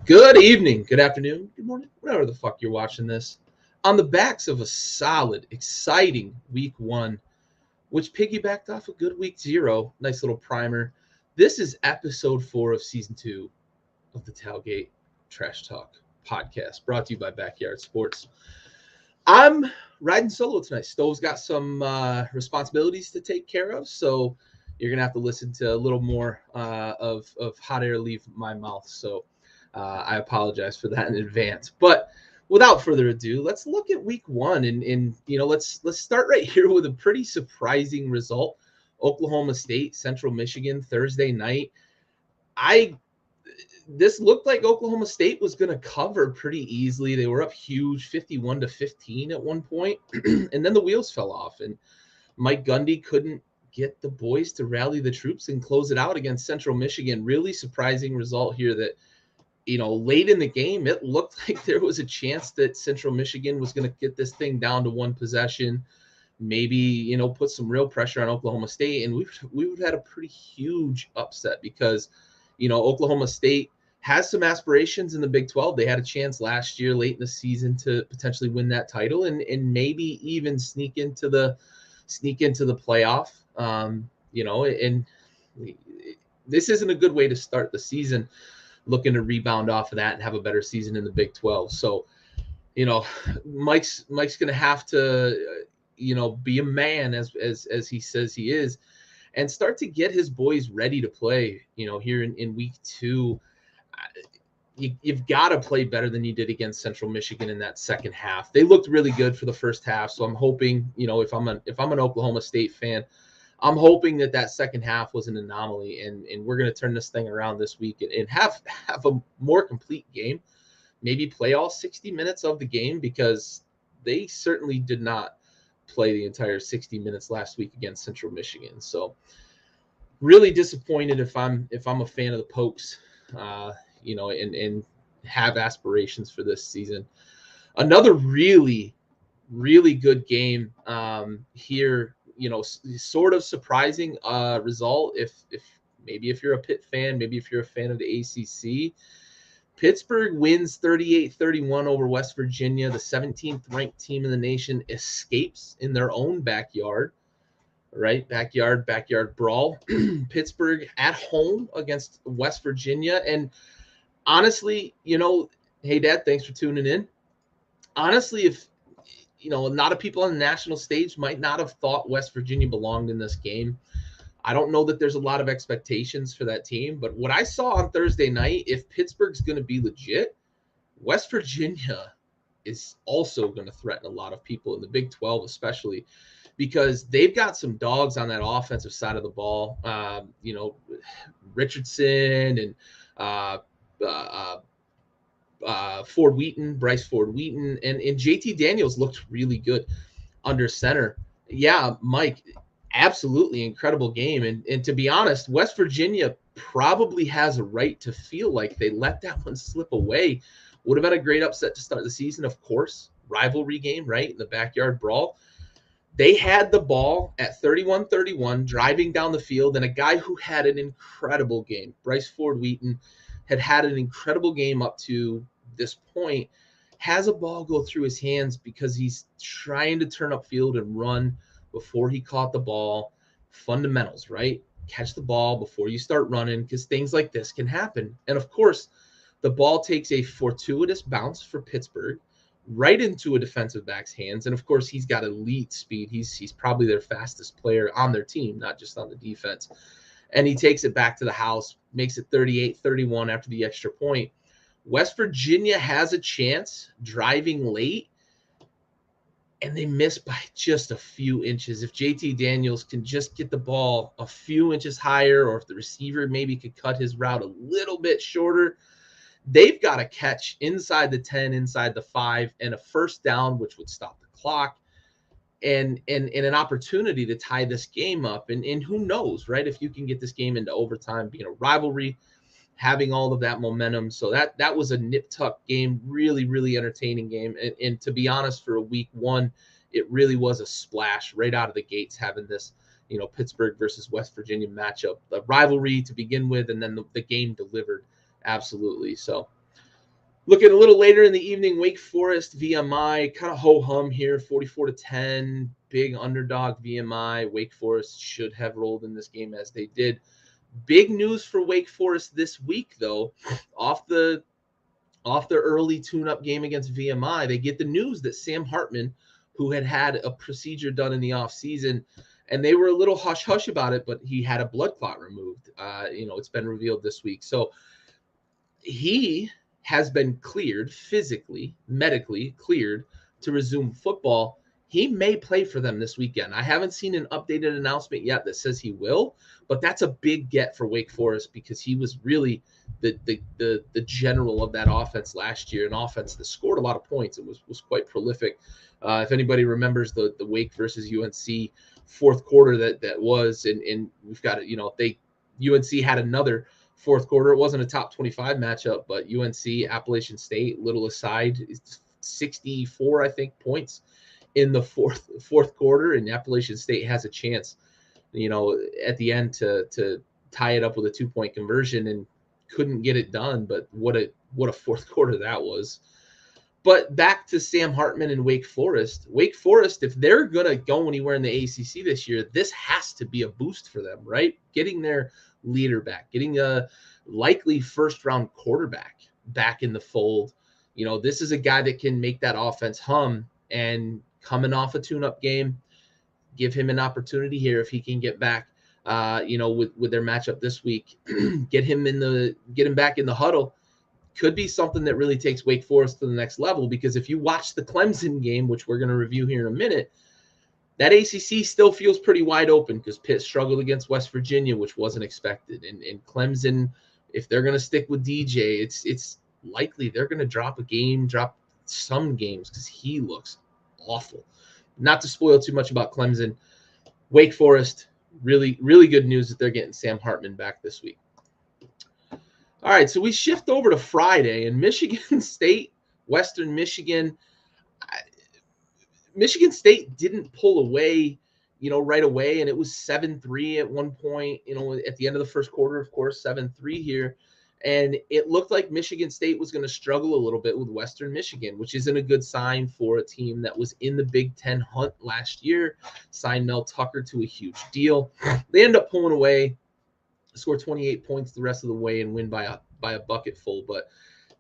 Good evening, good afternoon, good morning, whatever the fuck you're watching this. On the backs of a solid, exciting week one, which piggybacked off a good week zero, nice little primer. This is episode 4 of season 2 of the Tailgate Trash Talk podcast, brought to you by Backyard Sports. I'm riding solo tonight. Stove's got some responsibilities to take care of, so you're gonna have to listen to a little more of hot air leave my mouth. So I apologize for that in advance. But without further ado, let's look at week one, and let's start right here with a pretty surprising result. Oklahoma State, Central Michigan, Thursday night. This looked like Oklahoma State was going to cover pretty easily. They were up huge, 51-15 at one point, and then the wheels fell off, and Mike Gundy couldn't get the boys to rally the troops and close it out against Central Michigan. Really surprising result here that, late in the game, it looked like there was a chance that Central Michigan was going to get this thing down to one possession, maybe, put some real pressure on Oklahoma State, and we would have had a pretty huge upset because, Oklahoma State has some aspirations in the Big 12. They had a chance last year late in the season to potentially win that title and maybe even sneak into the playoff. And this isn't a good way to start the season, looking to rebound off of that and have a better season in the Big 12. So, Mike's going to have to, be a man as he says he is, and start to get his boys ready to play, here in week two. You've got to play better than you did against Central Michigan in that second half. They looked really good for the first half, so I'm hoping, if I'm an Oklahoma State fan, I'm hoping that second half was an anomaly, and we're going to turn this thing around this week and have a more complete game. Maybe play all 60 minutes of the game, because they certainly did not play the entire 60 minutes last week against Central Michigan. So really disappointed if I'm a fan of the Pokes. And have aspirations for this season. Another really, really good game here, sort of surprising result. If you're a Pitt fan, maybe if you're a fan of the ACC, Pittsburgh wins 38-31 over West Virginia. The 17th ranked team in the nation escapes in their own backyard. Right, backyard brawl. Pittsburgh at home against West Virginia. And honestly, hey, Dad, thanks for tuning in. Honestly, if, a lot of people on the national stage might not have thought West Virginia belonged in this game. I don't know that there's a lot of expectations for that team. But what I saw on Thursday night, if Pittsburgh's going to be legit, West Virginia is also going to threaten a lot of people in the Big 12, especially because they've got some dogs on that offensive side of the ball. Richardson and Bryce Ford Wheaton, and JT Daniels looked really good under center. Yeah, Mike, absolutely incredible game. And to be honest, West Virginia probably has a right to feel like they let that one slip away. Would have been a great upset to start the season, of course. Rivalry game, right, in the backyard brawl. They had the ball at 31-31, driving down the field, and a guy who had an incredible game, Bryce Ford Wheaton, had an incredible game up to this point, has a ball go through his hands because he's trying to turn upfield and run before he caught the ball. Fundamentals, right? Catch the ball before you start running, because things like this can happen. And of course, the ball takes a fortuitous bounce for Pittsburgh right into a defensive back's hands. And of course, he's got elite speed. He's probably their fastest player on their team, not just on the defense. And he takes it back to the house, makes it 38-31 after the extra point. West Virginia has a chance driving late, and they miss by just a few inches. If JT Daniels can just get the ball a few inches higher, or if the receiver maybe could cut his route a little bit shorter, they've got to catch inside the 10, inside the 5, and a first down, which would stop the clock, and an opportunity to tie this game up. And who knows, right? If you can get this game into overtime, being a rivalry, having all of that momentum. So that was a nip-tuck game, really, really entertaining game. And to be honest, for a week one, it really was a splash right out of the gates, having this, Pittsburgh versus West Virginia matchup, the rivalry to begin with, and then the game delivered. Absolutely. So Looking a little later in the evening, Wake Forest VMI, kind of ho-hum here, 44-10, big underdog VMI. Wake Forest should have rolled in this game as they did. Big news for Wake Forest this week, though, off the early tune-up game against VMI, they get the news that Sam Hartman, who had a procedure done in the offseason, and they were a little hush-hush about it, but he had a blood clot removed. It's been revealed this week. So he has been cleared physically, medically cleared to resume football. He may play for them this weekend. I haven't seen an updated announcement yet that says he will, but that's a big get for Wake Forest because he was really the general of that offense last year, an offense that scored a lot of points. It was quite prolific. If anybody remembers the Wake versus UNC fourth quarter that was, and we've got it. UNC had another fourth quarter. It wasn't a top 25 matchup, but UNC, Appalachian State, little aside, 64, I think, points in the fourth quarter, and Appalachian State has a chance, at the end to tie it up with a 2-point conversion and couldn't get it done. But what a fourth quarter that was. But back to Sam Hartman and Wake Forest. Wake Forest, if they're going to go anywhere in the ACC this year, this has to be a boost for them, right? Getting their leader back, getting a likely first-round quarterback back in the fold. This is a guy that can make that offense hum, and coming off a tune-up game, give him an opportunity here if he can get back, with their matchup this week, get him back in the huddle. Could be something that really takes Wake Forest to the next level, because if you watch the Clemson game, which we're going to review here in a minute, that ACC still feels pretty wide open because Pitt struggled against West Virginia, which wasn't expected. And Clemson, if they're going to stick with DJ, it's likely they're going to drop some games because he looks awful. Not to spoil too much about Clemson, Wake Forest, really, really good news that they're getting Sam Hartman back this week. All right, so we shift over to Friday, and Michigan State, Western Michigan. Michigan State didn't pull away, right away, and it was 7-3 at one point, at the end of the first quarter, of course, 7-3 here. And it looked like Michigan State was going to struggle a little bit with Western Michigan, which isn't a good sign for a team that was in the Big Ten hunt last year, signed Mel Tucker to a huge deal. They end up pulling away, score 28 points the rest of the way, and win by a bucket full, but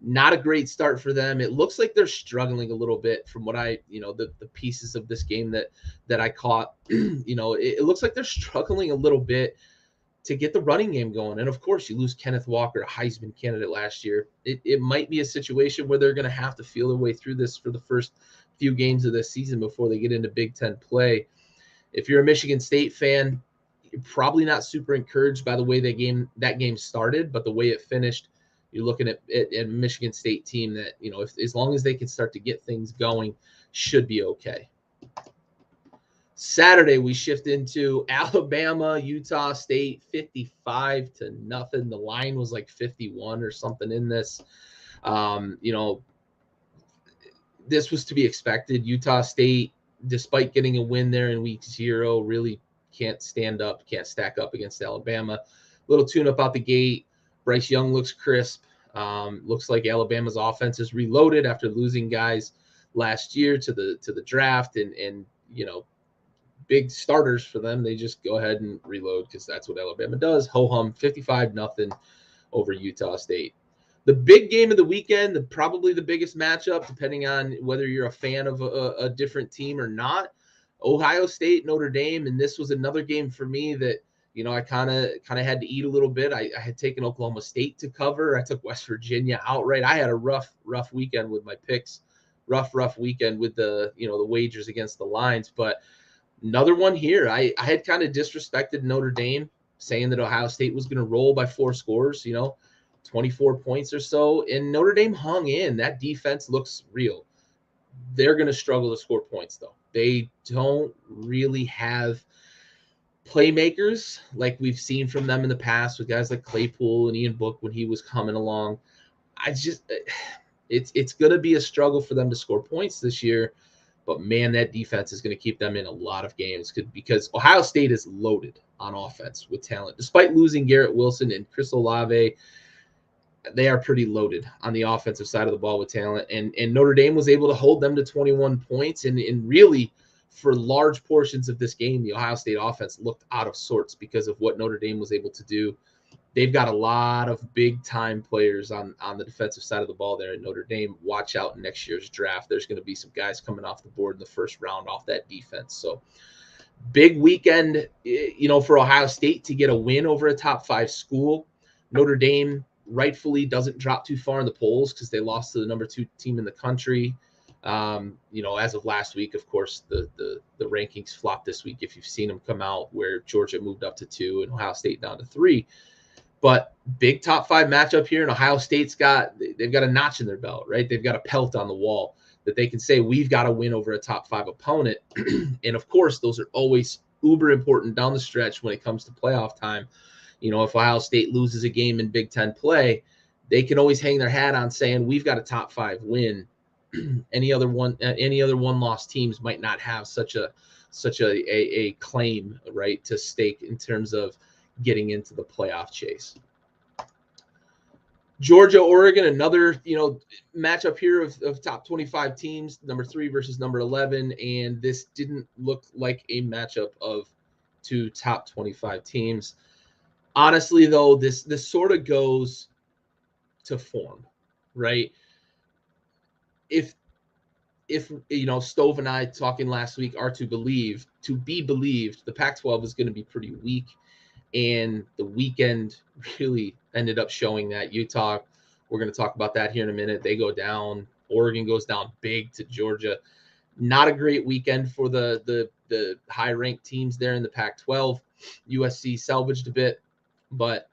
not a great start for them. It looks like they're struggling a little bit from what the pieces of this game that I caught. It looks like they're struggling a little bit to get the running game going. And of course, you lose Kenneth Walker, a Heisman candidate last year. It might be a situation where they're going to have to feel their way through this for the first few games of this season before they get into Big Ten play. If you're a Michigan State fan, you're probably not super encouraged by the way that game started, but the way it finished, you're looking at a Michigan State team that, as long as they can start to get things going, should be okay. Saturday, we shift into Alabama, Utah State, 55-0. The line was like 51 or something in this. This was to be expected. Utah State, despite getting a win there in week 0, really can't stack up against Alabama. Little tune-up out the gate. Bryce Young looks crisp. Looks like Alabama's offense is reloaded after losing guys last year to the draft, and big starters for them. They just go ahead and reload because that's what Alabama does. Ho-hum, 55-0 over Utah State. The big game of the weekend, probably the biggest matchup, depending on whether you're a fan of a different team or not, Ohio State, Notre Dame, and this was another game for me that I kind of had to eat a little bit. I had taken Oklahoma State to cover. I took West Virginia outright. I had a rough weekend with my picks, rough weekend with the wagers against the lines. But another one here, I had kind of disrespected Notre Dame, saying that Ohio State was going to roll by 4 scores, 24 points or so, and Notre Dame hung in. That defense looks real. They're going to struggle to score points, though. They don't really have playmakers like we've seen from them in the past with guys like Claypool and Ian Book when he was coming along. It's going to be a struggle for them to score points this year, but man, that defense is going to keep them in a lot of games because Ohio State is loaded on offense with talent. Despite losing Garrett Wilson and Chris Olave, they are pretty loaded on the offensive side of the ball with talent. And Notre Dame was able to hold them to 21 points. And really, for large portions of this game, the Ohio State offense looked out of sorts because of what Notre Dame was able to do. They've got a lot of big-time players on the defensive side of the ball there at Notre Dame. Watch out in next year's draft. There's going to be some guys coming off the board in the first round off that defense. So big weekend, for Ohio State to get a win over a top 5 school. Notre Dame rightfully doesn't drop too far in the polls because they lost to the number 2 team in the country. As of last week, of course, the rankings flopped this week. If you've seen them come out, where Georgia moved up to 2 and Ohio State down to 3. But big top 5 matchup here, and Ohio State's they've got a notch in their belt, right? They've got a pelt on the wall that they can say, we've got to win over a top 5 opponent. And of course, those are always uber important down the stretch when it comes to playoff time. If Ohio State loses a game in Big Ten play, they can always hang their hat on saying, we've got a top 5 win. Any other one-loss teams might not have such a claim, right, to stake in terms of getting into the playoff chase. Georgia, Oregon, another matchup here of top 25 teams, number 3 versus number 11, and this didn't look like a matchup of 2 top 25 teams. Honestly, though, this sort of goes to form, right? If Stove and I talking last week are to be believed, the Pac-12 is going to be pretty weak. And the weekend really ended up showing that. Utah, we're going to talk about that here in a minute. They go down. Oregon goes down big to Georgia. Not a great weekend for the high-ranked teams there in the Pac-12. USC salvaged a bit, but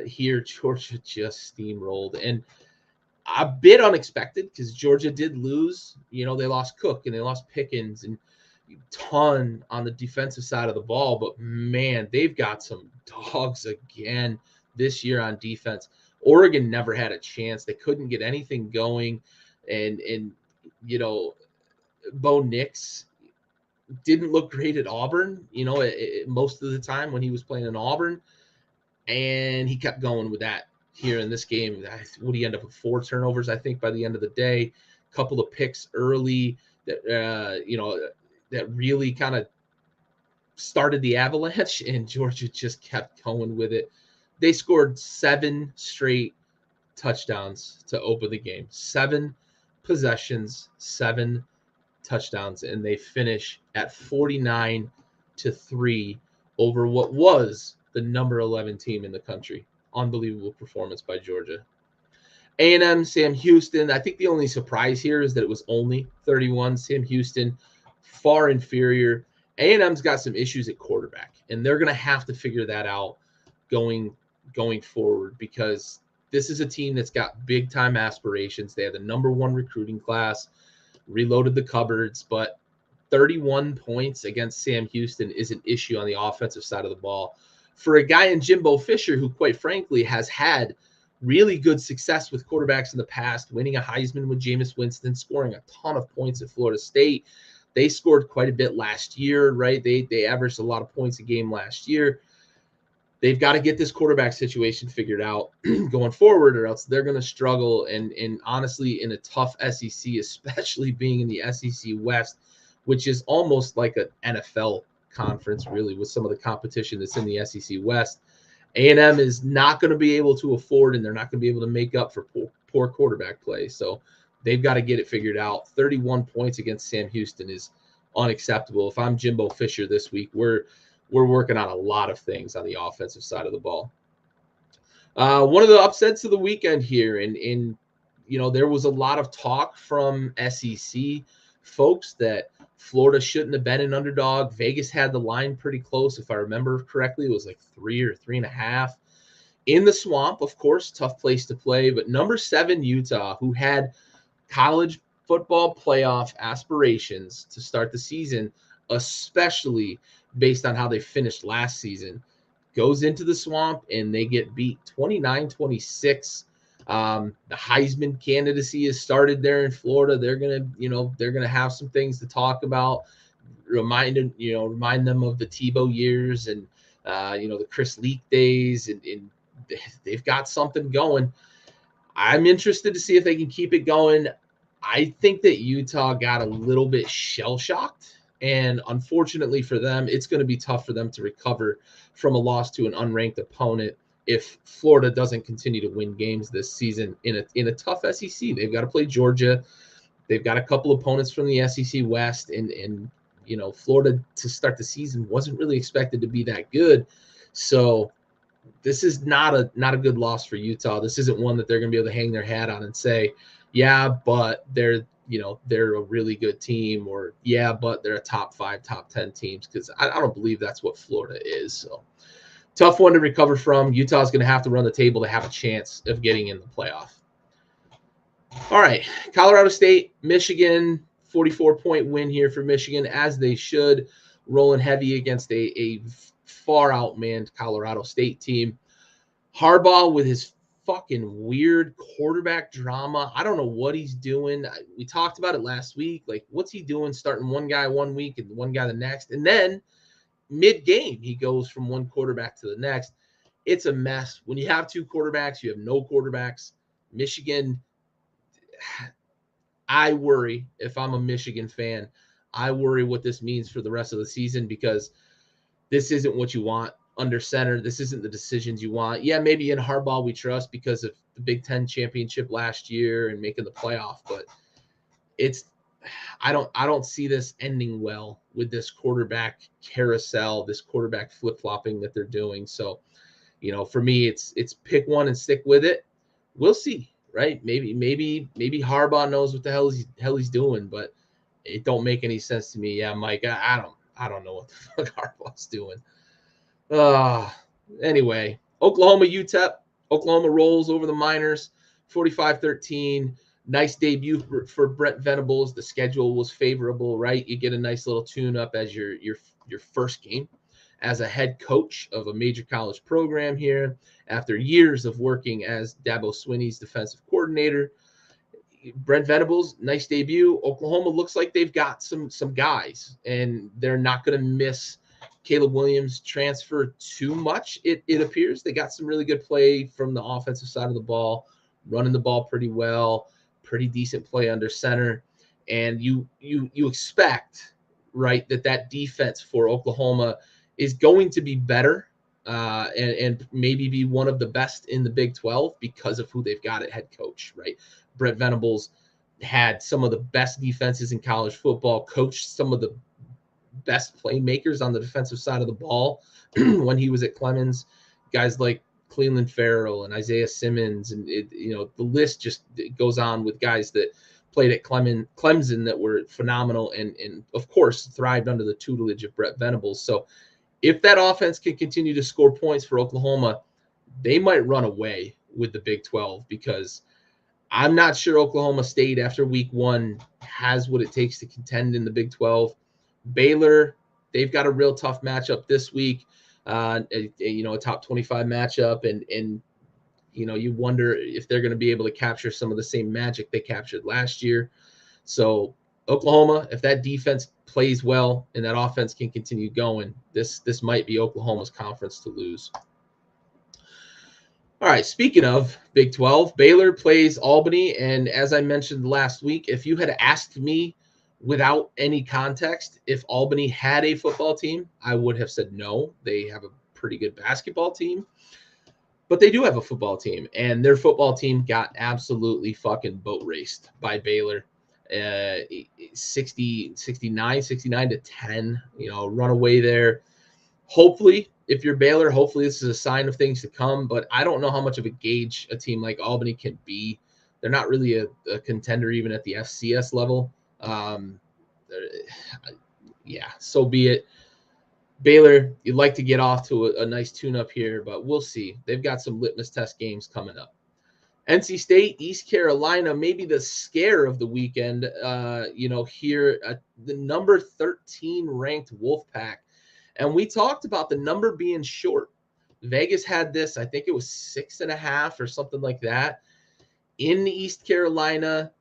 here Georgia just steamrolled. And a bit unexpected because Georgia did lose. They lost Cook and they lost Pickens and ton on the defensive side of the ball, but man, they've got some dogs again this year on defense. Oregon never had a chance. They couldn't get anything going. And Bo Nix didn't look great at Auburn, most of the time when he was playing in Auburn. And he kept going with that here in this game. Would he end up with 4 turnovers, I think, by the end of the day? A couple of picks early that really kind of started the avalanche, and Georgia just kept going with it. They scored 7 straight touchdowns to open the game. 7 possessions, 7 touchdowns, and they finish at 49-3 over what was the number 11 team in the country. Unbelievable performance by Georgia. A&M, Sam Houston. I think the only surprise here is that it was only 31. Sam Houston, far inferior. A&M's got some issues at quarterback, and they're going to have to figure that out going forward, because this is a team that's got big-time aspirations. They have the number 1 recruiting class, reloaded the cupboards, but 31 points against Sam Houston is an issue on the offensive side of the ball. For a guy in Jimbo Fisher, who quite frankly has had really good success with quarterbacks in the past, winning a Heisman with Jameis Winston, scoring a ton of points at Florida State. They scored quite a bit last year, right? They averaged a lot of points a game last year. They've got to get this quarterback situation figured out going forward, or else they're going to struggle. And honestly, in a tough SEC, especially being in the SEC West, which is almost like an NFL conference, really, with some of the competition that's in the SEC West, A&M is not going to be able to afford, and they're not going to be able to make up for poor quarterback play. So they've got to get it figured out. 31 points against Sam Houston is unacceptable. If I'm Jimbo Fisher this week, we're working on a lot of things on the offensive side of the ball. One of the upsets of the weekend here, and there was a lot of talk from SEC folks that Florida shouldn't have been an underdog. Vegas had the line pretty close. If I remember correctly, it was like 3 or 3.5. In the Swamp, of course, tough place to play. But number 7, Utah, who had college football playoff aspirations to start the season, especially based on how they finished last season, goes into the Swamp and they get beat 29-26. The Heisman candidacy has started there in Florida. They're gonna have some things to talk about, remind them of the Tebow years and the Chris Leak days, and they've got something going. I'm interested to see if they can keep it going. I think that Utah got a little bit shell-shocked, and unfortunately for them, it's going to be tough for them to recover from a loss to an unranked opponent if Florida doesn't continue to win games this season in a tough SEC. They've got to play Georgia. They've got a couple opponents from the SEC West, and Florida to start the season wasn't really expected to be that good. So this is not a good loss for Utah. This isn't one that they're going to be able to hang their hat on and say, yeah, but they're a really good team, or yeah, but they're a top 5, top 10 teams, because I don't believe that's what Florida is. So tough one to recover from. Utah's going to have to run the table to have a chance of getting in the playoff. All right, Colorado State, Michigan, 44-point win here for Michigan, as they should, rolling heavy against a far outmanned Colorado State team. Harbaugh with his fucking weird quarterback drama. I don't know what he's doing. We talked about it last week. Like, what's he doing starting one guy one week and one guy the next? And then mid-game, he goes from one quarterback to the next. It's a mess. When you have two quarterbacks, you have no quarterbacks. Michigan, I worry, if I'm a Michigan fan, I worry what this means for the rest of the season, because this isn't what you want under center. This isn't the decisions you want. Yeah, maybe in Harbaugh we trust because of the Big Ten championship last year and making the playoff, but I don't see this ending well with this quarterback carousel, this quarterback flip-flopping that they're doing. So, for me, it's pick one and stick with it. We'll see, right? Maybe Harbaugh knows what the hell he's doing, but it don't make any sense to me. Yeah, Mike, I don't know what the fuck Harbaugh's doing. Anyway, Oklahoma UTEP. Oklahoma rolls over the Miners, 45-13. Nice debut for Brent Venables. The schedule was favorable, right? You get a nice little tune-up as your first game as a head coach of a major college program here after years of working as Dabo Swinney's defensive coordinator. Brent Venables, nice debut. Oklahoma looks like they've got some guys, and they're not going to miss Caleb Williams' transfer too much. It appears they got some really good play from the offensive side of the ball, running the ball pretty well, pretty decent play under center, and you expect, right, that defense for Oklahoma is going to be better and maybe be one of the best in the Big 12 because of who they've got at head coach, right? Brent Venables had some of the best defenses in college football, coached some of the best playmakers on the defensive side of the ball when he was at Clemens, guys like Cleveland Farrell and Isaiah Simmons, and the list just goes on with guys that played at Clemson that were phenomenal and of course thrived under the tutelage of Brent Venables. So if that offense can continue to score points for Oklahoma, they might run away with the Big 12, because I'm not sure Oklahoma State after week 1 has what it takes to contend in the Big 12. Baylor, they've got a real tough matchup this week, a top 25 matchup, and you wonder if they're going to be able to capture some of the same magic they captured last year. So Oklahoma, if that defense plays well and that offense can continue going, this might be Oklahoma's conference to lose. All right, speaking of Big 12, Baylor plays Albany, and as I mentioned last week, if you had asked me without any context if Albany had a football team, I would have said no. They have a pretty good basketball team, but they do have a football team, and their football team got absolutely fucking boat raced by Baylor. 69 to 10, run away there. Hopefully, if you're Baylor, hopefully this is a sign of things to come, but I don't know how much of a gauge a team like Albany can be. They're not really a contender even at the FCS level. Yeah, so be it. Baylor, you'd like to get off to a nice tune-up here, but we'll see. They've got some litmus test games coming up. NC State, East Carolina, maybe the scare of the weekend, here at the number 13 ranked Wolfpack. And we talked about the number being short. Vegas had this, I think it was 6.5 or something like that. In East Carolina,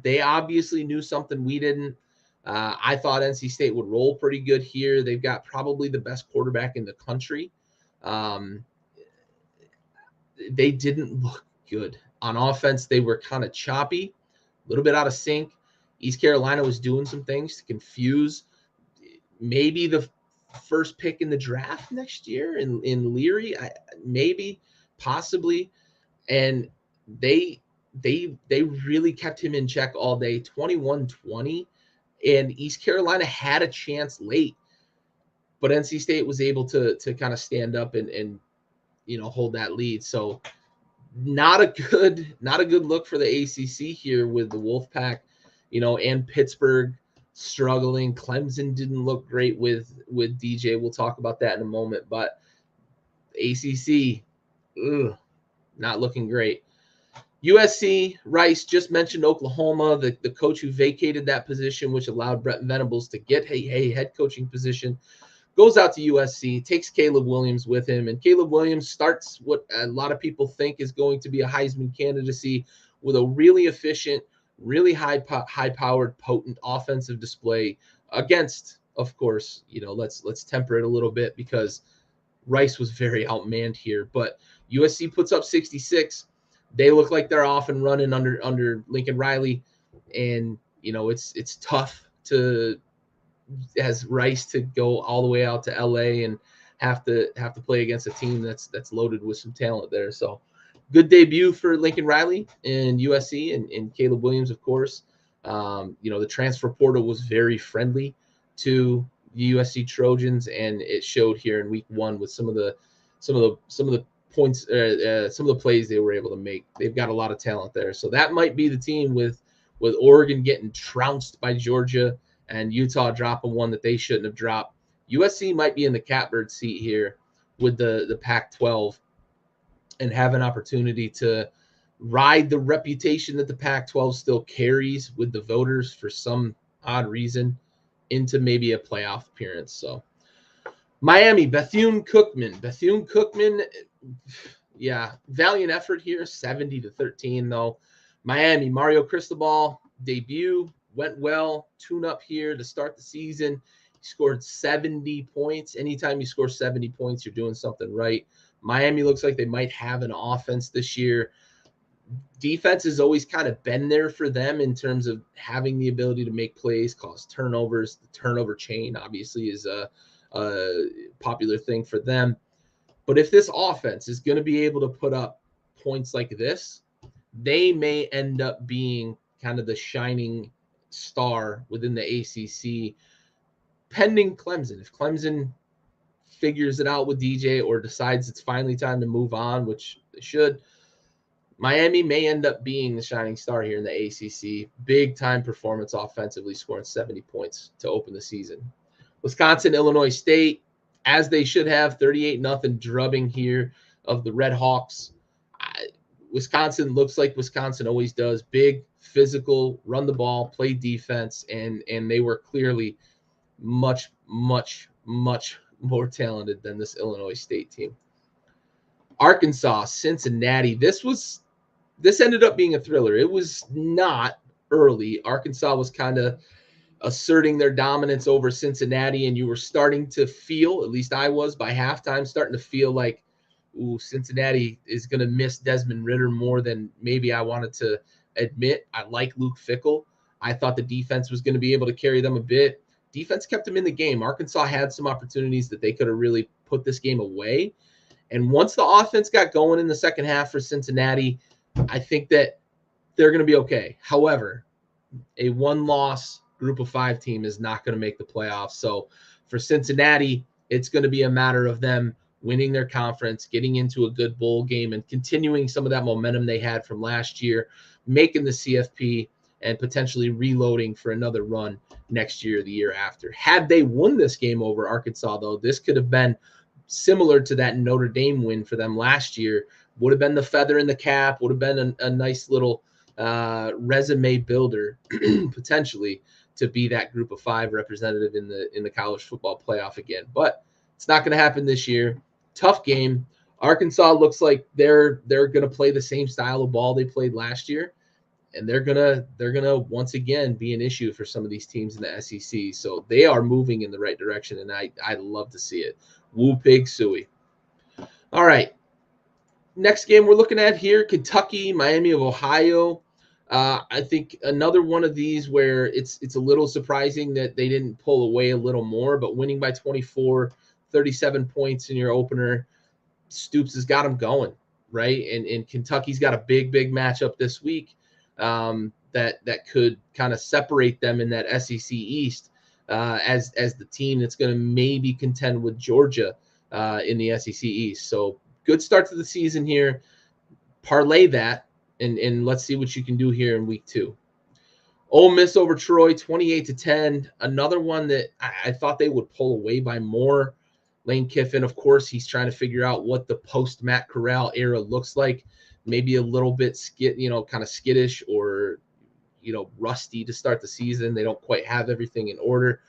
they obviously knew something we didn't. I thought NC State would roll pretty good here. They've got probably the best quarterback in the country. They didn't look good. On offense, they were kind of choppy, a little bit out of sync. East Carolina was doing some things to confuse maybe the first pick in the draft next year in Leary, maybe, possibly, and they really kept him in check all day, 21-20, and East Carolina had a chance late, but NC State was able to kind of stand up and hold that lead. So not a good look for the ACC here with the Wolfpack, and Pittsburgh struggling. Clemson didn't look great with DJ. We'll talk about that in a moment, but ACC, not looking great. USC, Rice, just mentioned Oklahoma, the coach who vacated that position, which allowed Brett Venables to get a head coaching position, goes out to USC, takes Caleb Williams with him, and Caleb Williams starts what a lot of people think is going to be a Heisman candidacy with a really efficient, really high-powered, potent offensive display against, of course, let's temper it a little bit because Rice was very outmanned here, but USC puts up 66. They look like they're off and running under Lincoln Riley, and it's tough as Rice to go all the way out to LA and have to play against a team that's loaded with some talent there. So good debut for Lincoln Riley and USC and Caleb Williams, of course. The transfer portal was very friendly to the USC Trojans, and it showed here in week 1 with some of the points, some of the plays they were able to make. They've got a lot of talent there. So that might be the team with Oregon getting trounced by Georgia and Utah dropping one that they shouldn't have dropped. USC might be in the catbird seat here with the Pac-12 and have an opportunity to ride the reputation that the Pac-12 still carries with the voters for some odd reason into maybe a playoff appearance. So Miami, Bethune-Cookman, yeah, valiant effort here, 70-13 though. Miami, Mario Cristobal debut went well, tune up here to start the season. He scored 70 points. Anytime you score 70 points, you're doing something right. Miami looks like they might have an offense this year. Defense has always kind of been there for them in terms of having the ability to make plays, cause turnovers. The turnover chain obviously is a popular thing for them. But if this offense is going to be able to put up points like this, they may end up being kind of the shining star within the ACC, pending Clemson. If Clemson figures it out with DJ or decides it's finally time to move on, which they should, Miami may end up being the shining star here in the ACC. Big time performance offensively, scoring 70 points to open the season. Wisconsin, Illinois State, as they should have, 38-0 drubbing here of the Red Hawks. Wisconsin looks like Wisconsin always does. Big, physical, run the ball, play defense, and they were clearly much, much, much more talented than this Illinois State team. Arkansas, Cincinnati. This ended up being a thriller. It was not early. Arkansas was kind of asserting their dominance over Cincinnati, and you were starting to feel, at least I was by halftime, starting to feel like, Cincinnati is going to miss Desmond Ridder more than maybe I wanted to admit. I like Luke Fickell. I thought the defense was going to be able to carry them a bit. Defense kept them in the game. Arkansas had some opportunities that they could have really put this game away. And once the offense got going in the second half for Cincinnati, I think that they're going to be okay. However, a one-loss Group of 5 team is not going to make the playoffs. So for Cincinnati, it's going to be a matter of them winning their conference, getting into a good bowl game, and continuing some of that momentum they had from last year, making the CFP, and potentially reloading for another run next year or the year after. Had they won this game over Arkansas, though, this could have been similar to that Notre Dame win for them last year. Would have been the feather in the cap, would have been a nice little resume builder potentially to be that Group of 5 representative in the college football playoff again. But it's not going to happen this year. Tough game. Arkansas looks like they're going to play the same style of ball they played last year, and they're gonna once again be an issue for some of these teams in the SEC. So they are moving in the right direction, and I love to see it. Woo pig suey. All right. Next game we're looking at here, Kentucky, Miami of Ohio. I think another one of these where it's a little surprising that they didn't pull away a little more, but winning by 24, 37 points in your opener, Stoops has got them going, right? And Kentucky's got a big matchup this week that could kind of separate them in that SEC East as the team that's going to maybe contend with Georgia in the SEC East. So good start to the season here. Parlay that, and let's see what you can do here in week 2. Ole Miss over Troy, 28-10. Another one that I thought they would pull away by more. Lane Kiffin, of course, he's trying to figure out what the post-Matt Corral era looks like. Maybe a little bit kind of skittish or, rusty to start the season. They don't quite have everything in order.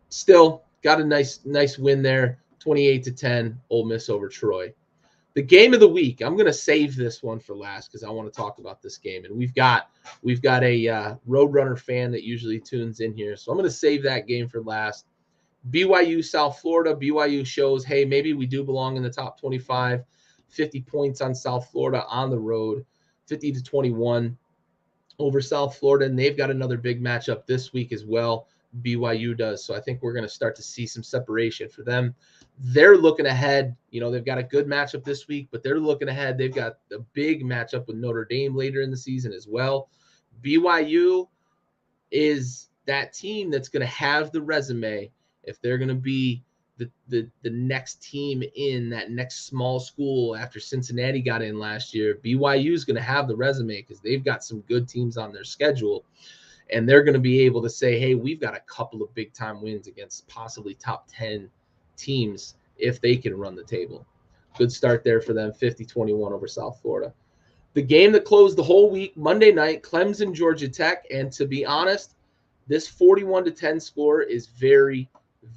Still got a nice win there, 28-10, Ole Miss over Troy. The game of the week, I'm going to save this one for last because I want to talk about this game. And we've got a Roadrunner fan that usually tunes in here. So I'm going to save that game for last. BYU, South Florida. BYU shows, hey, maybe we do belong in the top 25. 50 points on South Florida on the road, 50-21 over South Florida. And they've got another big matchup this week as well. BYU does. So I think we're going to start to see some separation for them. They're looking ahead. They've got a good matchup this week, but they're looking ahead. They've got a big matchup with Notre Dame later in the season as well. BYU is that team that's going to have the resume if they're going to be the next team in that next small school after Cincinnati got in last year. BYU is going to have the resume because they've got some good teams on their schedule. And they're going to be able to say, hey, we've got a couple of big-time wins against possibly top 10 teams if they can run the table. Good start there for them, 50-21 over South Florida. The game that closed the whole week, Monday night, Clemson, Georgia Tech. And to be honest, this 41-10 score is very,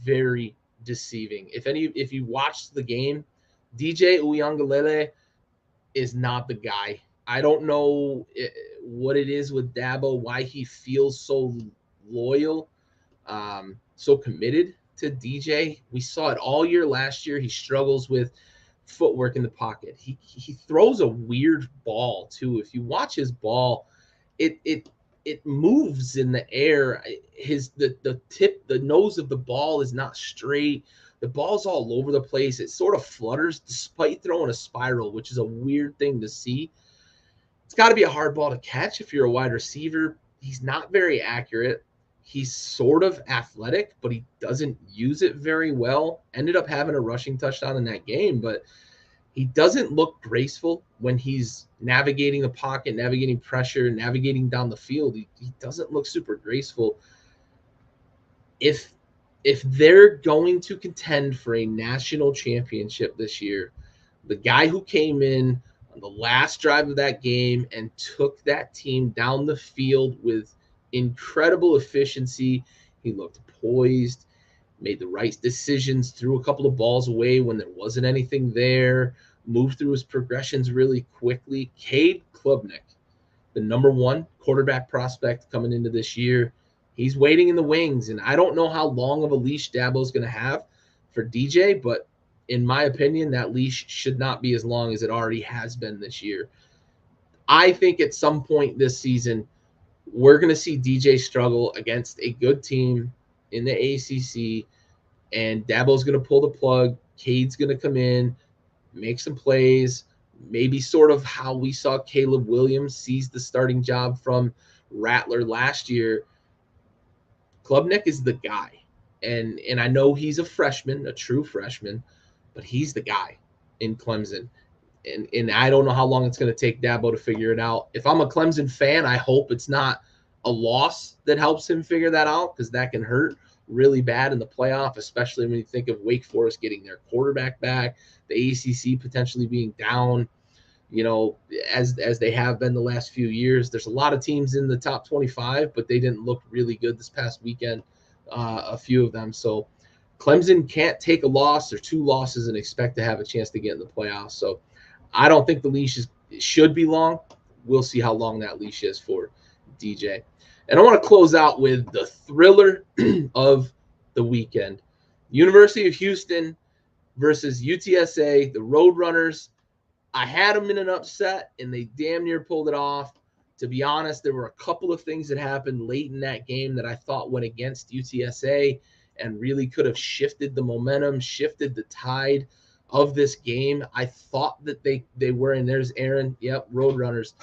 very deceiving. If you watched the game, DJ Uiagalelei is not the guy. I don't know what it is with Dabo, why he feels so loyal, so committed to DJ. We saw it all year last year. He struggles with footwork in the pocket. He throws a weird ball too. If you watch his ball, it moves in the air. The nose of the ball is not straight. The ball's all over the place. It sort of flutters despite throwing a spiral, which is a weird thing to see. It's got to be a hard ball to catch if you're a wide receiver. He's not very accurate. He's sort of athletic, but he doesn't use it very well. Ended up having a rushing touchdown in that game, but he doesn't look graceful when he's navigating the pocket, navigating pressure, navigating down the field. He doesn't look super graceful. If they're going to contend for a national championship this year, the guy who came in on the last drive of that game and took that team down the field with incredible efficiency. He looked poised, made the right decisions, threw a couple of balls away when there wasn't anything there, moved through his progressions really quickly. Cade Klubnik, the number 1 quarterback prospect coming into this year, he's waiting in the wings, and I don't know how long of a leash Dabo's going to have for DJ, but in my opinion, that leash should not be as long as it already has been this year. I think at some point this season, we're going to see DJ struggle against a good team in the ACC, and Dabo's going to pull the plug. Cade's going to come in, make some plays, maybe sort of how we saw Caleb Williams seize the starting job from Rattler last year. Klubnik is the guy, and I know he's a freshman, a true freshman, but he's the guy in Clemson. And I don't know how long it's going to take Dabo to figure it out. If I'm a Clemson fan, I hope it's not a loss that helps him figure that out, because that can hurt really bad in the playoff, especially when you think of Wake Forest getting their quarterback back, the ACC potentially being down, as they have been the last few years. There's a lot of teams in the top 25, but they didn't look really good this past weekend, a few of them. So Clemson can't take a loss or 2 losses and expect to have a chance to get in the playoffs. So I don't think the leash should be long. We'll see how long that leash is for DJ. And I want to close out with the thriller of the weekend. University of Houston versus UTSA, the Roadrunners. I had them in an upset, and they damn near pulled it off. To be honest, there were a couple of things that happened late in that game that I thought went against UTSA and really could have shifted the momentum, shifted the tide of this game. I thought that they were, and there's Aaron, yep, Roadrunners.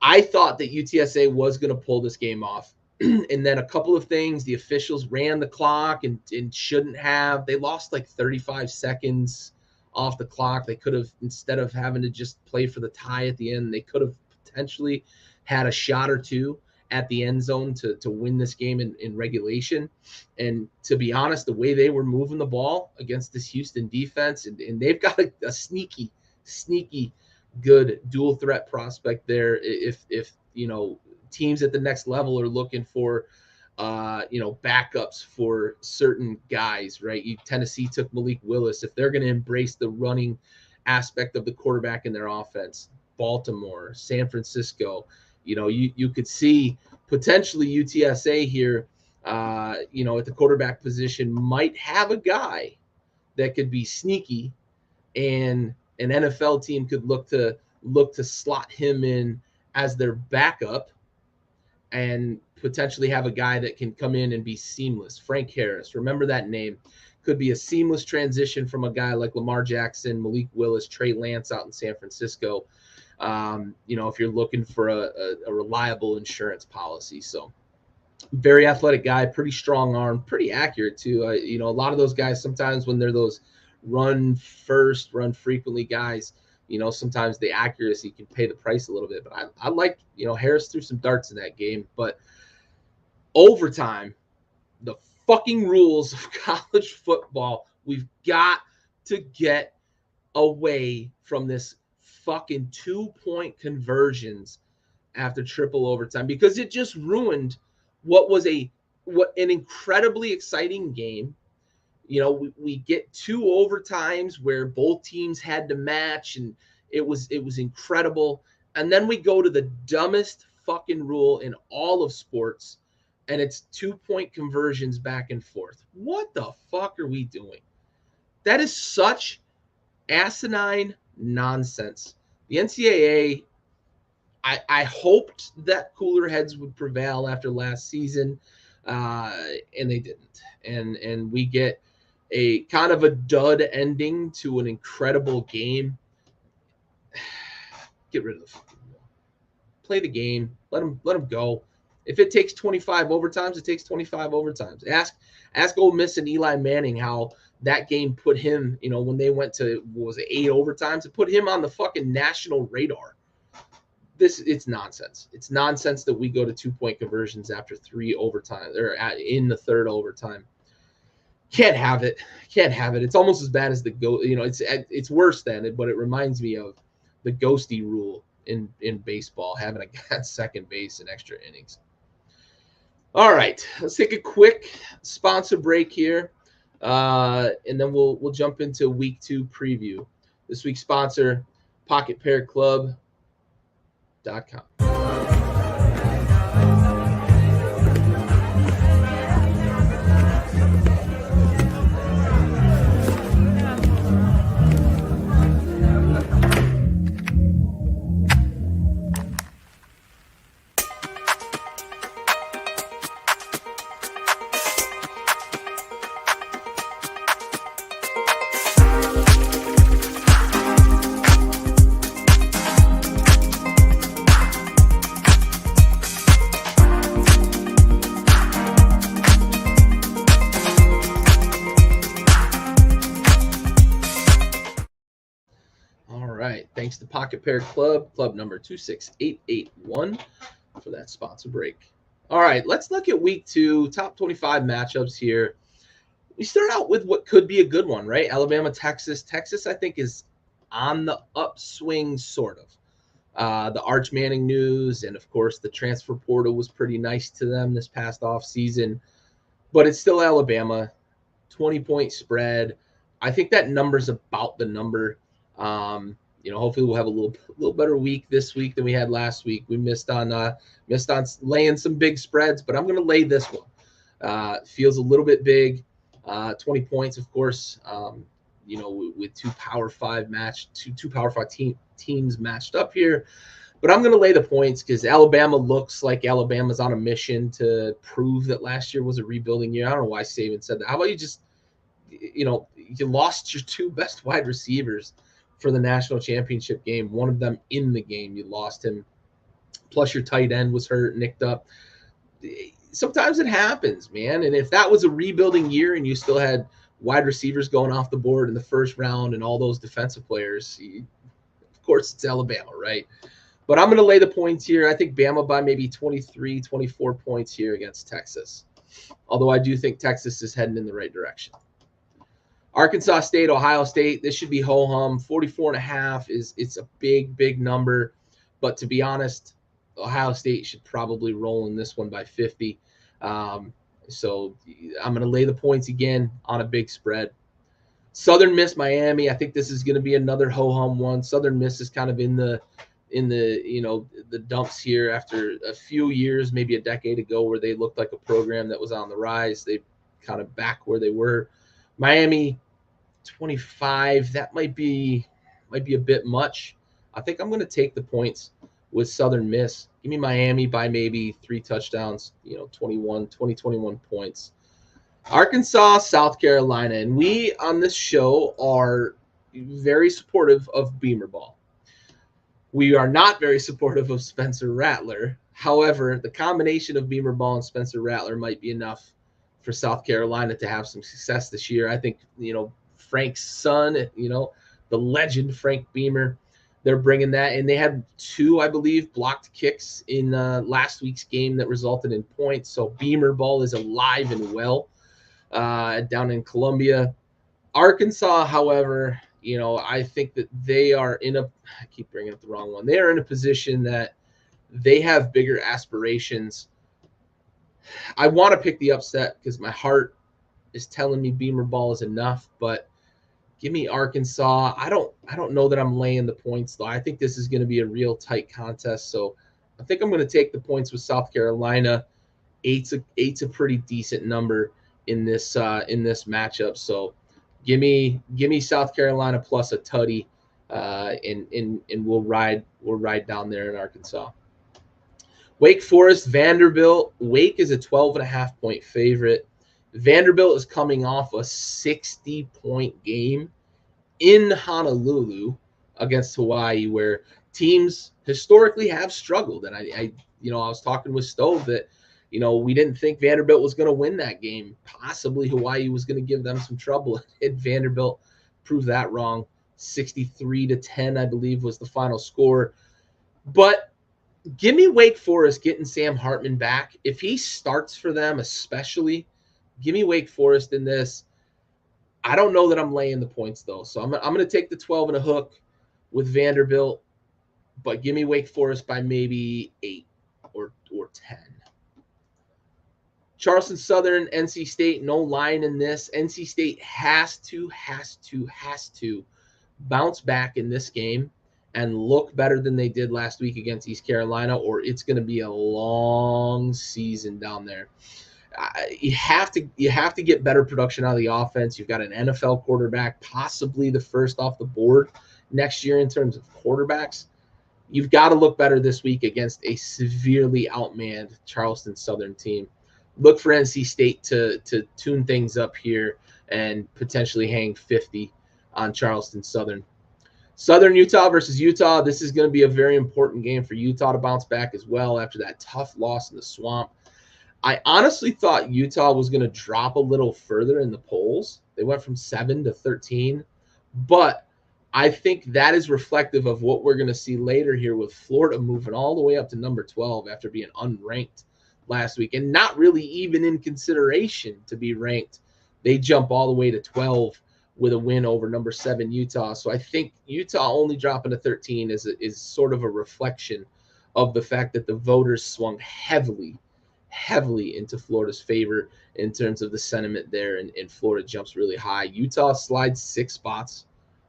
I thought that UTSA was going to pull this game off. And then a couple of things, the officials ran the clock and shouldn't have. They lost like 35 seconds off the clock. They could have, instead of having to just play for the tie at the end, they could have potentially had a shot or two at the end zone to win this game in regulation. And to be honest, the way they were moving the ball against this Houston defense, and they've got a sneaky good dual threat prospect there. If teams at the next level are looking for backups for certain guys, right? Tennessee took Malik Willis. If they're going to embrace the running aspect of the quarterback in their offense, Baltimore, San Francisco, you could see potentially UTSA here, at the quarterback position might have a guy that could be sneaky, and an NFL team could look to slot him in as their backup and potentially have a guy that can come in and be seamless. Frank Harris, remember that name. Could be a seamless transition from a guy like Lamar Jackson, Malik Willis, Trey Lance out in San Francisco. If you're looking for a reliable insurance policy. So very athletic guy, pretty strong arm, pretty accurate too. A lot of those guys, sometimes when they're those run first, run frequently guys, sometimes the accuracy can pay the price a little bit. But I like, Harris threw some darts in that game. But overtime, the fucking rules of college football, we've got to get away from this fucking 2-point conversions after triple overtime, because it just ruined what an incredibly exciting game. We get 2 overtimes where both teams had to match, and it was incredible. And then we go to the dumbest fucking rule in all of sports, and it's 2-point conversions back and forth. What the fuck are we doing? That is such asinine nonsense. The NCAA, I hoped that cooler heads would prevail after last season, and they didn't. And we get a kind of a dud ending to an incredible game. Get rid of the fucking rule. Play the game. Let them go. If it takes 25 overtimes, it takes 25 overtimes. Ask Ole Miss and Eli Manning how that game put him, when they went to, 8 overtimes, it put him on the fucking national radar. It's nonsense. It's nonsense that we go to 2-point conversions after 3 overtimes, or in the third overtime. Can't have it. It's almost as bad as the it's worse than it, but it reminds me of the ghosty rule in baseball, having a guy at second base in extra innings. All right, let's take a quick sponsor break here, and then we'll jump into week 2 preview. This week's sponsor, PocketPairClub.com. Thanks to Pocket Pair Club number 26881 for that sponsor break. All right, let's look at week 2, top 25 matchups here. We start out with what could be a good one, right? Alabama, Texas. Texas, I think, is on the upswing, sort of. The Arch Manning news, and of course, the transfer portal was pretty nice to them this past offseason. But it's still Alabama, 20-point spread. I think that number's about the number. Hopefully we'll have a little better week this week than we had last week. We missed on laying some big spreads, but I'm going to lay this one. Feels a little bit big. 20 points, of course. with two Power Five teams matched up here. But I'm going to lay the points because Alabama looks like Alabama's on a mission to prove that last year was a rebuilding year. I don't know why Saban said that. How about you lost your two best wide receivers for the national championship game, one of them in the game. You lost him. Plus your tight end was hurt, nicked up. Sometimes it happens, man. And if that was a rebuilding year and you still had wide receivers going off the board in the first round and all those defensive players, of course it's Alabama, right? But I'm going to lay the points here. I think Bama by maybe 23, 24 points here against Texas. Although I do think Texas is heading in the right direction. Arkansas State, Ohio State, this should be ho-hum. 44.5 it's a big, big number. But to be honest, Ohio State should probably roll in this one by 50. So I'm going to lay the points again on a big spread. Southern Miss, Miami. I think this is going to be another ho-hum one. Southern Miss is kind of in the dumps here after a few years, maybe a decade ago, where they looked like a program that was on the rise. They kind of back where they were. Miami, 25. That might be a bit much. I think I'm going to take the points with Southern Miss. Give me Miami by maybe 3 touchdowns, 21 points. Arkansas, South Carolina. And we on this show are very supportive of Beamer ball. We are not very supportive of Spencer Rattler. However, the combination of Beamer ball and Spencer Rattler might be enough for South Carolina to have some success this year. I think, Frank's son, the legend Frank Beamer, they're bringing that. And they had 2, I believe, blocked kicks in last week's game that resulted in points. So Beamer ball is alive and well down in Columbia. Arkansas, however, I think that they are I keep bringing up the wrong one. They are in a position that they have bigger aspirations. I want to pick the upset because my heart is telling me Beamer ball is enough, but give me Arkansas. I don't know that I'm laying the points, though. I think this is going to be a real tight contest, so I think I'm going to take the points with South Carolina. Eight's a pretty decent number in this matchup, so give me South Carolina plus a tutty, and we'll ride down there in Arkansas. Wake Forest, Vanderbilt. Wake is a 12.5 point favorite. Vanderbilt is coming off a 60-point game in Honolulu against Hawaii, where teams historically have struggled. And I was talking with Stove that, we didn't think Vanderbilt was going to win that game. Possibly Hawaii was going to give them some trouble. And Vanderbilt proved that wrong. 63-10, I believe, was the final score. But give me Wake Forest getting Sam Hartman back. If he starts for them, especially, give me Wake Forest in this. I don't know that I'm laying the points, though. So I'm going to take the 12 and a hook with Vanderbilt, but give me Wake Forest by maybe 8 or 10. Charleston Southern, NC State, no line in this. NC State has to bounce back in this game and look better than they did last week against East Carolina, or it's going to be a long season down there. You have to get better production out of the offense. You've got an NFL quarterback, possibly the first off the board next year in terms of quarterbacks. You've got to look better this week against a severely outmanned Charleston Southern team. Look for NC State to tune things up here and potentially hang 50 on Charleston Southern. Southern Utah versus Utah. This is going to be a very important game for Utah to bounce back as well after that tough loss in the Swamp. I honestly thought Utah was going to drop a little further in the polls. They went from 7 to 13. But I think that is reflective of what we're going to see later here with Florida moving all the way up to number 12 after being unranked last week and not really even in consideration to be ranked. They jump all the way to 12 with a win over number 7 Utah. So I think Utah only dropping to 13 is sort of a reflection of the fact that the voters swung heavily into Florida's favor in terms of the sentiment there, and Florida jumps really high. Utah slides 6 spots,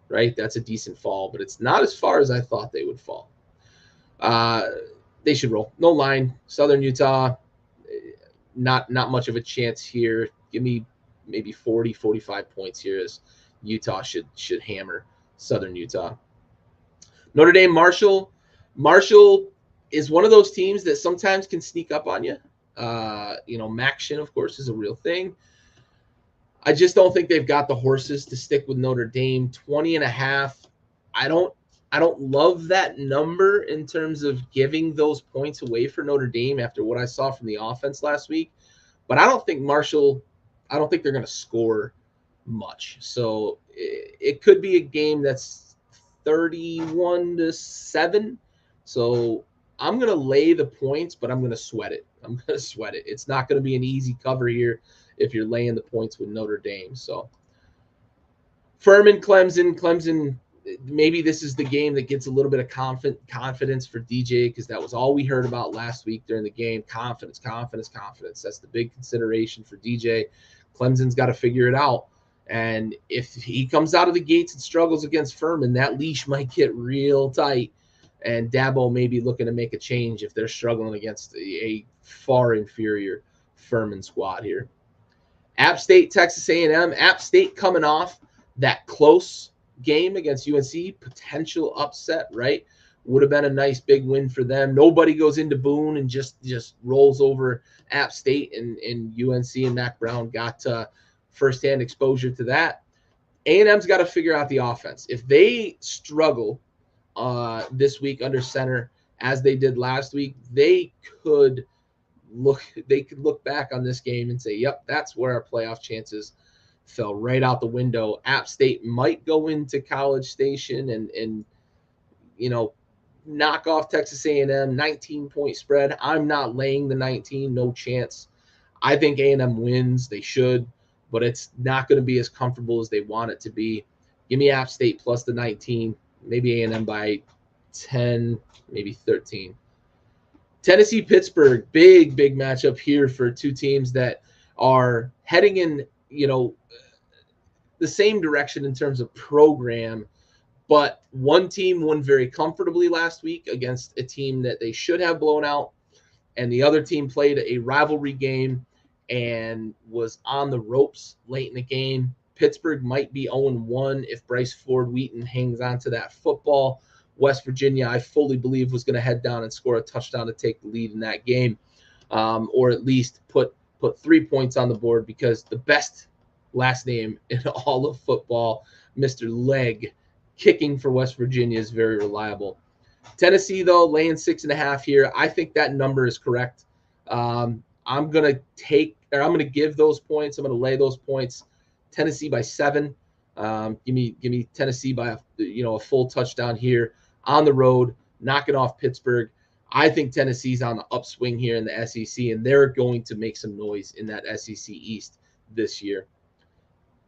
right? That's a decent fall, but it's not as far as I thought they would fall. They should roll. No line. Southern Utah, not much of a chance here. Give me maybe 40, 45 points here as Utah should hammer Southern Utah. Notre Dame, Marshall. Marshall is one of those teams that sometimes can sneak up on you. Maction, of course, is a real thing. I just don't think they've got the horses to stick with Notre Dame. 20.5. I don't love that number in terms of giving those points away for Notre Dame after what I saw from the offense last week. But I don't think they're going to score much. So it could be a game that's 31-7. So I'm going to lay the points, but I'm going to sweat it. It's not going to be an easy cover here if you're laying the points with Notre Dame. So Furman, Clemson, maybe this is the game that gets a little bit of confidence for DJ, because that was all we heard about last week during the game. Confidence. That's the big consideration for DJ. Clemson's got to figure it out. And if he comes out of the gates and struggles against Furman, that leash might get real tight. And Dabo may be looking to make a change if they're struggling against a far inferior Furman squad here. App State, Texas A&M. App State coming off that close game against UNC, potential upset, right? Would have been a nice big win for them. Nobody goes into Boone and just rolls over App State, and UNC and Mac Brown got firsthand exposure to that. A&M's got to figure out the offense. If they struggle this week under center as they did last week, they could look back on this game and say, yep, that's where our playoff chances fell right out the window. App State might go into College Station and knock off Texas A&M. 19-point spread. I'm not laying the 19, no chance. I think A&M wins. They should, but it's not going to be as comfortable as they want it to be. Give me App State plus the 19, maybe A&M by 10, maybe 13. Tennessee, Pittsburgh, big matchup here for two teams that are heading in, the same direction in terms of program, but one team won very comfortably last week against a team that they should have blown out, and the other team played a rivalry game and was on the ropes late in the game. Pittsburgh might be 0-1 if Bryce Ford Wheaton hangs on to that football. West Virginia, I fully believe, was going to head down and score a touchdown to take the lead in that game, or at least put 3 points on the board, because the best last name in all of football, Mr. Leg, kicking for West Virginia, is very reliable. Tennessee, though, laying 6.5 here. I think that number is correct. I'm going to give those points. I'm going to lay those points. Tennessee by 7. Give me Tennessee by a full touchdown here on the road, knocking off Pittsburgh. I think Tennessee's on the upswing here in the SEC, and they're going to make some noise in that SEC East this year.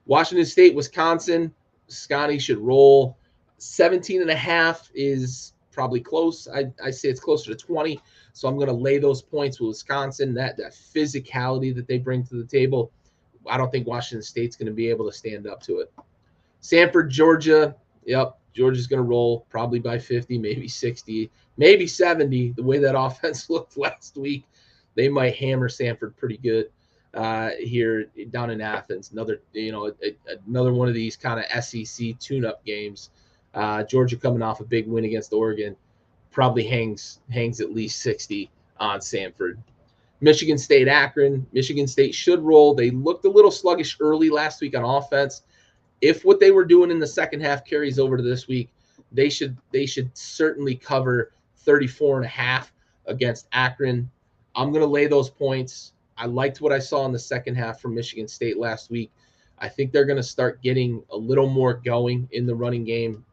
Washington State, Wisconsin. Scotty should roll. 17.5 is probably close. I say it's closer to 20, so I'm going to lay those points with Wisconsin. That physicality that they bring to the table, I don't think Washington State's going to be able to stand up to it. Samford, Georgia. Yep, Georgia's going to roll probably by 50, maybe 60, maybe 70. The way that offense looked last week, they might hammer Samford pretty good here down in Athens. Another one of these kind of SEC tune-up games. Georgia coming off a big win against Oregon, probably hangs at least 60 on Samford. Michigan State, Akron. Michigan State should roll. They looked a little sluggish early last week on offense. If what they were doing in the second half carries over to this week, they should certainly cover 34.5 against Akron. I'm going to lay those points. I liked what I saw in the second half from Michigan State last week. I think they're going to start getting a little more going in the running game.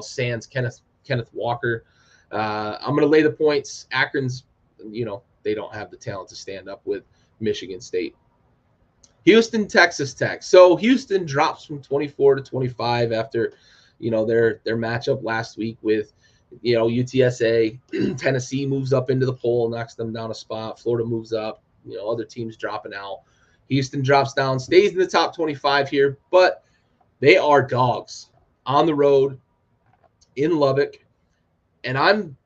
Sans Kenneth Walker. I'm going to lay the points. Akron's, they don't have the talent to stand up with Michigan State. Houston, Texas Tech. So Houston drops from 24 to 25 after, their matchup last week with, UTSA. Tennessee moves up into the poll, knocks them down a spot. Florida moves up. Other teams dropping out. Houston drops down, stays in the top 25 here, but they are dogs on the road in Lubbock, and I'm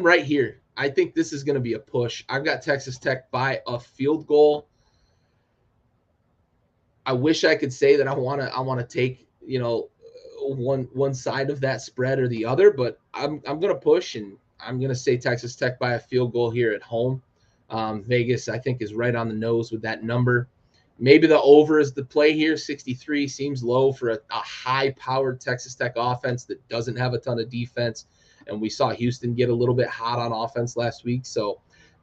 right here. I think this is going to be a push. I've got Texas Tech by a field goal. I wish I could say that I want to take, one side of that spread or the other, but I'm going to push, and I'm going to say Texas Tech by a field goal here at home. Vegas, I think, is right on the nose with that number. Maybe the over is the play here. 63 seems low for a high-powered Texas Tech offense that doesn't have a ton of defense. And we saw Houston get a little bit hot on offense last week. So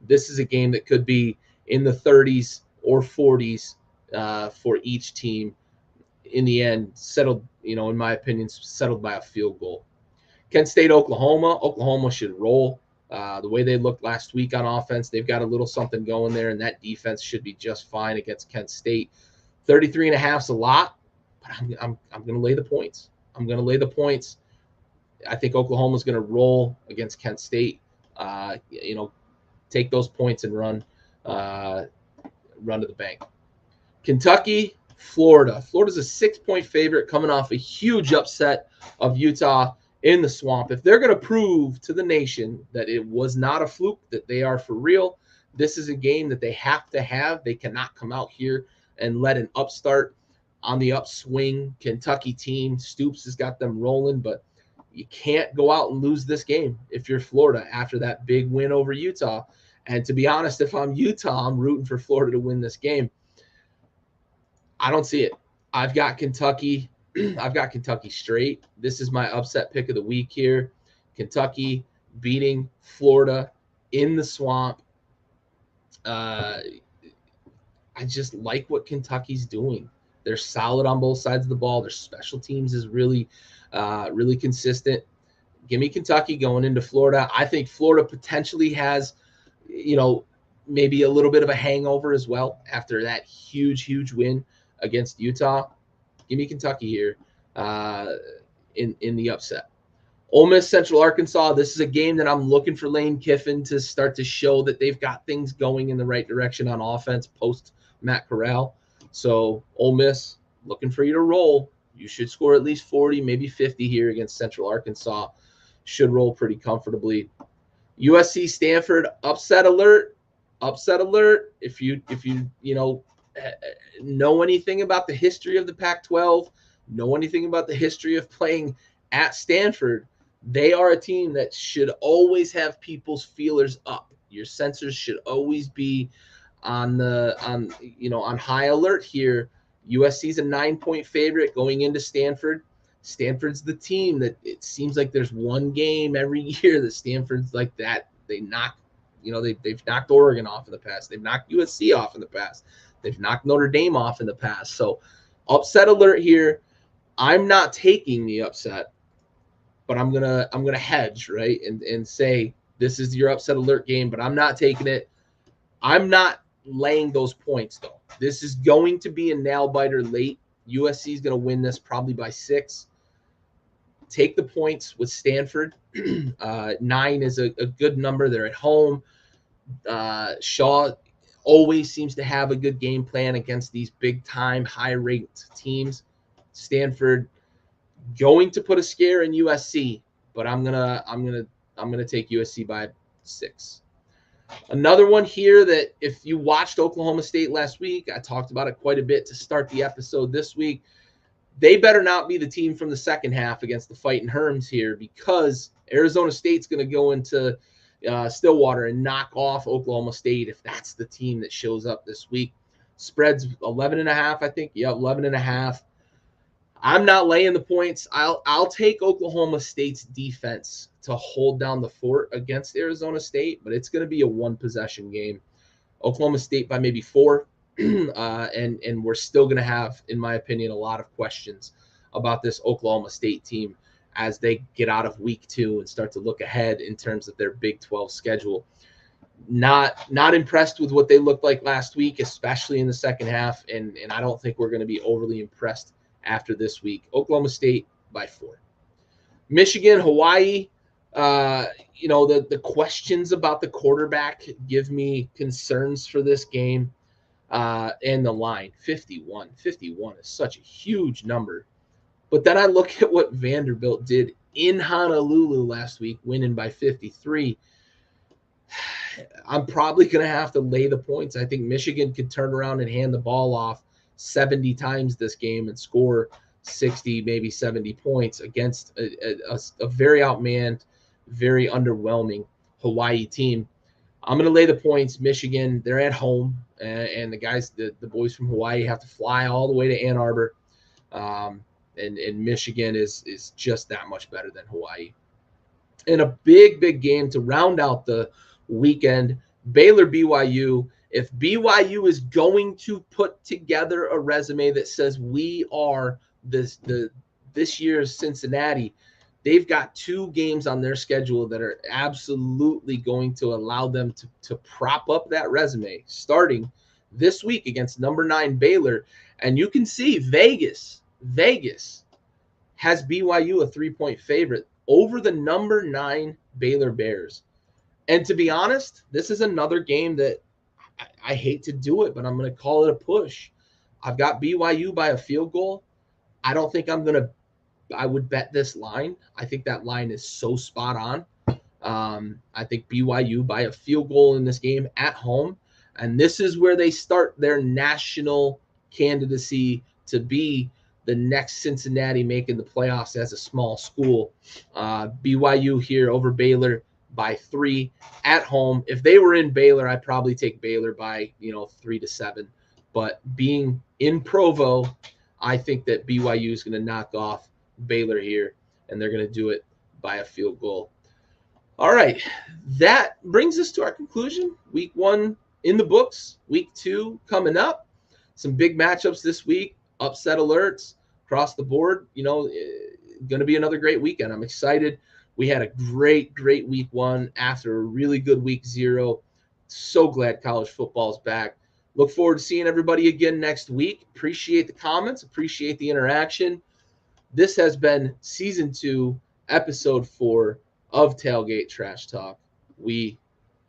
this is a game that could be in the 30s or 40s for each team. In the end, settled, in my opinion, settled by a field goal. Kent State, Oklahoma. Oklahoma should roll. The way they looked last week on offense, they've got a little something going there, and that defense should be just fine against Kent State. 33.5 is a lot, but I'm going to lay the points. I'm going to lay the points. I think Oklahoma's going to roll against Kent State. Take those points and run to the bank. Kentucky, Florida. Florida's a 6-point favorite coming off a huge upset of Utah in the Swamp. If they're going to prove to the nation that it was not a fluke, that they are for real, this is a game that they have to have. They cannot come out here and let an upstart on the upswing Kentucky team. Stoops has got them rolling, but you can't go out and lose this game if you're Florida after that big win over Utah. And to be honest, if I'm Utah, I'm rooting for Florida to win this game. I don't see it. I've got Kentucky. I've got Kentucky straight. This is my upset pick of the week here. Kentucky beating Florida in the Swamp. I just like what Kentucky's doing. They're solid on both sides of the ball. Their special teams is really consistent. Give me Kentucky going into Florida. I think Florida potentially has, maybe a little bit of a hangover as well after that huge win against Utah. Give me Kentucky here in the upset. Ole Miss, Central Arkansas. This is a game that I'm looking for Lane Kiffin to start to show that they've got things going in the right direction on offense post Matt Corral. So Ole Miss, looking for you to roll. You should score at least 40, maybe 50 here against Central Arkansas. Should roll pretty comfortably. USC, Stanford, upset alert. Upset alert. If you know anything about the history of the Pac-12, know anything about the history of playing at Stanford, they are a team that should always have people's feelers up. Your sensors should always be on high alert here. USC's a 9-point favorite going into Stanford. Stanford's the team that it seems like there's one game every year that Stanford's like that. They knock, they've knocked Oregon off in the past. They've knocked USC off in the past. They've knocked Notre Dame off in the past. So upset alert here. I'm not taking the upset, but I'm gonna hedge, right? And say this is your upset alert game, but I'm not taking it. I'm not laying those points though. This is going to be a nail biter late. USC is going to win this probably by 6. Take the points with Stanford. 9 is a good number. They're at home. Shaw always seems to have a good game plan against these big-time, high-ranked teams. Stanford going to put a scare in USC, but I'm gonna take USC by 6. Another one here that if you watched Oklahoma State last week, I talked about it quite a bit to start the episode this week. They better not be the team from the second half against the Fighting Herms here, because Arizona State's going to go into Stillwater and knock off Oklahoma State if that's the team that shows up this week. Spread's 11.5, I think. Yeah, 11.5. I'm not laying the points. I'll take Oklahoma State's defense to hold down the fort against Arizona State, but it's going to be a one-possession game. Oklahoma State by maybe 4, and we're still going to have, in my opinion, a lot of questions about this Oklahoma State team as they get out of week 2 and start to look ahead in terms of their Big 12 schedule. Not impressed with what they looked like last week, especially in the second half, and I don't think we're going to be overly impressed after this week. Oklahoma State by 4. Michigan, Hawaii, the questions about the quarterback give me concerns for this game. And the line, 51. 51 is such a huge number. But then I look at what Vanderbilt did in Honolulu last week, winning by 53. I'm probably going to have to lay the points. I think Michigan could turn around and hand the ball off 70 times this game and score 60, maybe 70 points against a very outmanned, very underwhelming Hawaii team. I'm going to lay the points. Michigan, they're at home, and the guys, the boys from Hawaii have to fly all the way to Ann Arbor. And Michigan is just that much better than Hawaii. And a big game to round out the weekend, Baylor BYU. If BYU is going to put together a resume that says we are this year's Cincinnati, they've got 2 games on their schedule that are absolutely going to allow them to prop up that resume, starting this week against number 9 Baylor. And you can see Vegas has BYU a 3-point favorite over the number 9 Baylor Bears. And to be honest, this is another game that I hate to do it, but I'm going to call it a push. I've got BYU by a field goal. I don't think I would bet this line. I think that line is so spot on. I think BYU by a field goal in this game at home. And this is where they start their national candidacy to be the next Cincinnati making the playoffs as a small school. BYU here over Baylor by 3 at home. If they were in Baylor, I'd probably take Baylor by 3-7. But being in Provo, I think that BYU is going to knock off Baylor here, and they're going to do it by a field goal. All right, that brings us to our conclusion. Week 1 in the books. Week 2 coming up. Some big matchups this week. Upset alerts across the board. Going to be another great weekend. I'm excited. We had a great week 1 after a really good week 0. So glad college football is back. Look forward to seeing everybody again next week. Appreciate the comments. Appreciate the interaction. This has been Season 2, Episode 4 of Tailgate Trash Talk. We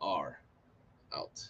are out.